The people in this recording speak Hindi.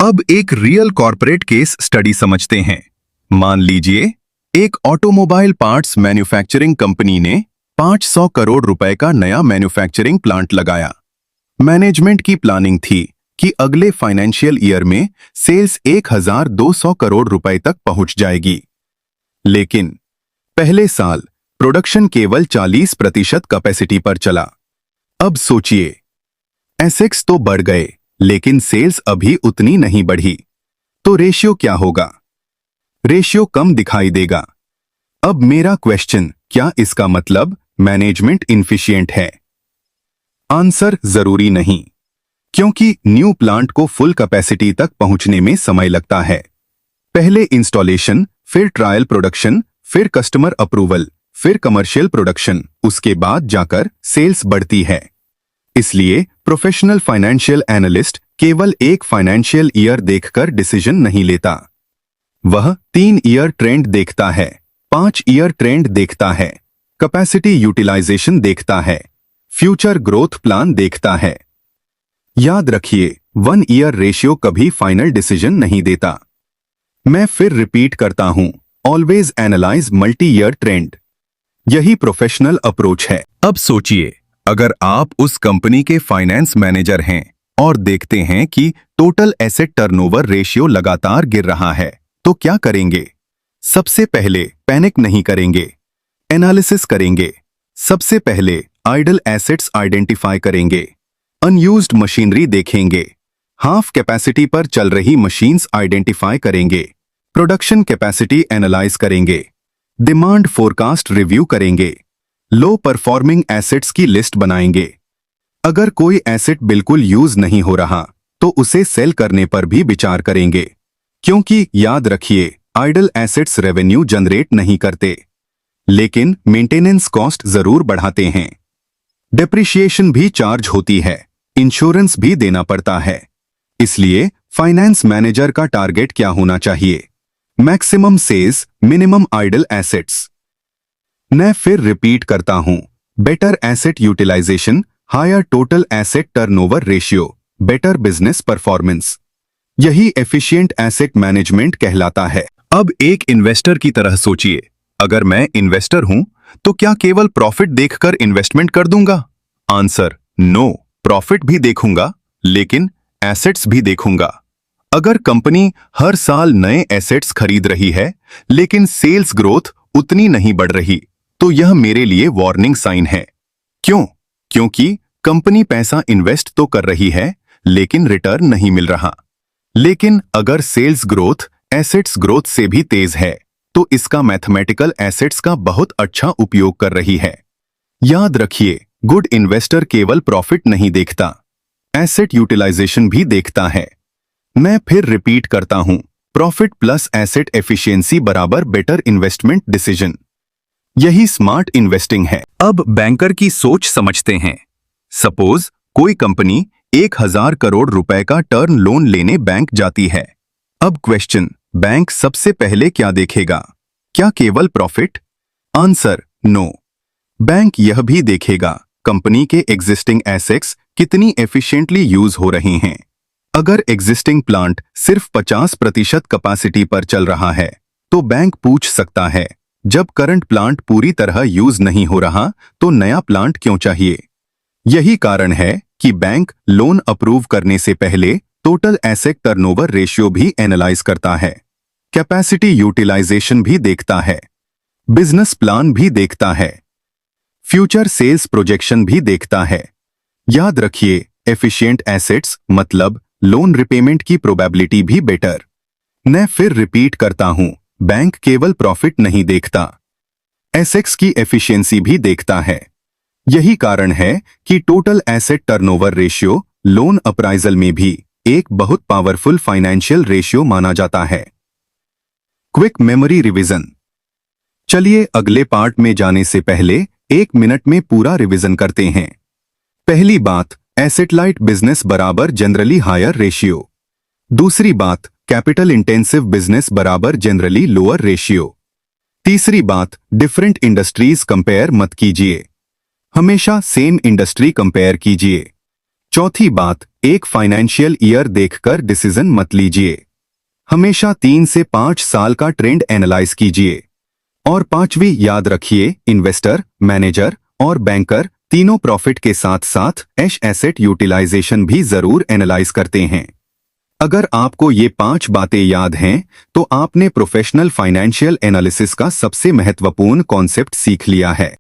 अब एक रियल कॉर्पोरेट केस स्टडी समझते हैं। मान लीजिए एक ऑटोमोबाइल पार्ट्स मैन्युफैक्चरिंग कंपनी ने 500 करोड़ रुपए का नया मैन्युफैक्चरिंग प्लांट लगाया। मैनेजमेंट की प्लानिंग थी कि अगले फाइनेंशियल ईयर में सेल्स 1200 करोड़ रुपए तक पहुंच जाएगी, लेकिन पहले साल प्रोडक्शन केवल 40% कैपेसिटी पर चला। अब सोचिए, एसेट्स तो बढ़ गए लेकिन सेल्स अभी उतनी नहीं बढ़ी, तो रेशियो क्या होगा? रेशियो कम दिखाई देगा। अब मेरा क्वेश्चन, क्या इसका मतलब मैनेजमेंट इनफिशिएंट है? आंसर जरूरी नहीं, क्योंकि न्यू प्लांट को फुल कैपेसिटी तक पहुंचने में समय लगता है। पहले इंस्टॉलेशन, फिर ट्रायल प्रोडक्शन, फिर कस्टमर अप्रूवल, फिर कमर्शियल प्रोडक्शन, उसके बाद जाकर सेल्स बढ़ती है। इसलिए प्रोफेशनल फाइनेंशियल एनालिस्ट केवल एक फाइनेंशियल ईयर देखकर डिसीजन नहीं लेता। वह 3 ईयर ट्रेंड देखता है, 5 ईयर ट्रेंड देखता है, कैपेसिटी यूटिलाइजेशन देखता है, फ्यूचर ग्रोथ प्लान देखता है। याद रखिए, 1 ईयर रेशियो कभी फाइनल डिसीजन नहीं देता। मैं फिर रिपीट करता हूं, always analyse multi year trend. यही प्रोफेशनल अप्रोच है। अब सोचिए, अगर आप उस कंपनी के फाइनेंस मैनेजर हैं और देखते हैं कि टोटल एसेट टर्नओवर रेशियो लगातार गिर रहा है, तो क्या करेंगे? सबसे पहले पैनिक नहीं करेंगे, एनालिसिस करेंगे। सबसे पहले आइडल एसेट्स आइडेंटिफाई करेंगे, अनयूज्ड मशीनरी देखेंगे, हाफ कैपेसिटी पर चल रही मशीन्स आइडेंटिफाई करेंगे, प्रोडक्शन कैपेसिटी एनालाइज करेंगे, डिमांड फोरकास्ट रिव्यू करेंगे, लो परफॉर्मिंग एसेट्स की लिस्ट बनाएंगे। अगर कोई एसेट बिल्कुल यूज नहीं हो रहा तो उसे सेल करने पर भी विचार करेंगे, क्योंकि याद रखिए, आइडल एसेट्स रेवेन्यू जनरेट नहीं करते, लेकिन मेंटेनेंस कॉस्ट जरूर बढ़ाते हैं। डेप्रिसिएशन भी चार्ज होती है, इंश्योरेंस भी देना पड़ता है। इसलिए फाइनेंस मैनेजर का टारगेट क्या होना चाहिए? Maximum sales, minimum idle assets. मैं फिर रिपीट करता हूं, better asset utilisation, higher total asset turnover ratio, better business performance. यही एफिशिएंट एसेट मैनेजमेंट कहलाता है। अब एक इन्वेस्टर की तरह सोचिए, अगर मैं इन्वेस्टर हूं तो क्या केवल प्रॉफिट देखकर इन्वेस्टमेंट कर दूंगा? आंसर नो, प्रॉफिट भी देखूंगा लेकिन एसेट्स भी देखूंगा। अगर कंपनी हर साल नए एसेट्स खरीद रही है लेकिन सेल्स ग्रोथ उतनी नहीं बढ़ रही, तो यह मेरे लिए वार्निंग साइन है। क्यों? क्योंकि कंपनी पैसा इन्वेस्ट तो कर रही है लेकिन रिटर्न नहीं मिल रहा। लेकिन अगर सेल्स ग्रोथ एसेट्स ग्रोथ से भी तेज है तो इसका मैथमेटिकल एसेट्स का बहुत अच्छा उपयोग कर रही है। याद रखिए, गुड इन्वेस्टर केवल प्रॉफिट नहीं देखता, एसेट यूटिलाइजेशन भी देखता है। मैं फिर रिपीट करता हूं, प्रॉफिट प्लस एसेट एफिशिएंसी बराबर बेटर इन्वेस्टमेंट डिसीजन। यही स्मार्ट इन्वेस्टिंग है। अब बैंकर की सोच समझते हैं। सपोज कोई कंपनी 1000 करोड़ रुपए का टर्म लोन लेने बैंक जाती है। अब क्वेश्चन, बैंक सबसे पहले क्या देखेगा? क्या केवल प्रॉफिट? आंसर नो, बैंक यह भी देखेगा कंपनी के एग्जिस्टिंग एसेट्स कितनी एफिशिएंटली यूज हो रहे हैं। अगर एग्जिस्टिंग प्लांट सिर्फ 50% कैपेसिटी पर चल रहा है तो बैंक पूछ सकता है, जब करंट प्लांट पूरी तरह यूज नहीं हो रहा तो नया प्लांट क्यों चाहिए? यही कारण है कि बैंक लोन अप्रूव करने से पहले टोटल एसेट टर्नओवर रेशियो भी एनालाइज करता है, कैपेसिटी यूटिलाइजेशन भी देखता है, बिजनेस प्लान भी देखता है, फ्यूचर सेल्स प्रोजेक्शन भी देखता है। याद रखिए, एफिशिएंट एसेट्स मतलब लोन रिपेमेंट की प्रोबेबिलिटी भी बेटर। मैं फिर रिपीट करता हूं, बैंक केवल प्रॉफिट नहीं देखता, एसेट्स की एफिशिएंसी भी देखता है। यही कारण है कि total asset turnover ratio loan appraisal में भी एक बहुत पावरफुल फाइनेंशियल रेशियो माना जाता है। Quick memory revision. चलिए अगले पार्ट में जाने से पहले 1 मिनट में पूरा रिवीजन करते हैं। पहली बात, एसेट लाइट बिजनेस बराबर जनरली हायर रेशियो। दूसरी बात, कैपिटल इंटेंसिव बिजनेस बराबर जनरली लोअर रेशियो। तीसरी बात, डिफरेंट इंडस्ट्रीज कंपेयर मत कीजिए, हमेशा सेम इंडस्ट्री कंपेयर कीजिए। चौथी बात, एक फाइनेंशियल ईयर देखकर डिसीजन मत लीजिए। हमेशा 3 से 5 साल का ट्रेंड एनालाइज कीजिए। और पांचवी, याद रखिए, इन्वेस्टर, मैनेजर और बैंकर तीनों प्रॉफिट के साथ साथ एसेट यूटिलाइजेशन भी जरूर एनालाइज करते हैं। अगर आपको ये 5 बातें याद हैं, तो आपने प्रोफेशनल फाइनेंशियल एनालिसिस का सबसे महत्वपूर्ण कॉन्सेप्ट सीख लिया है।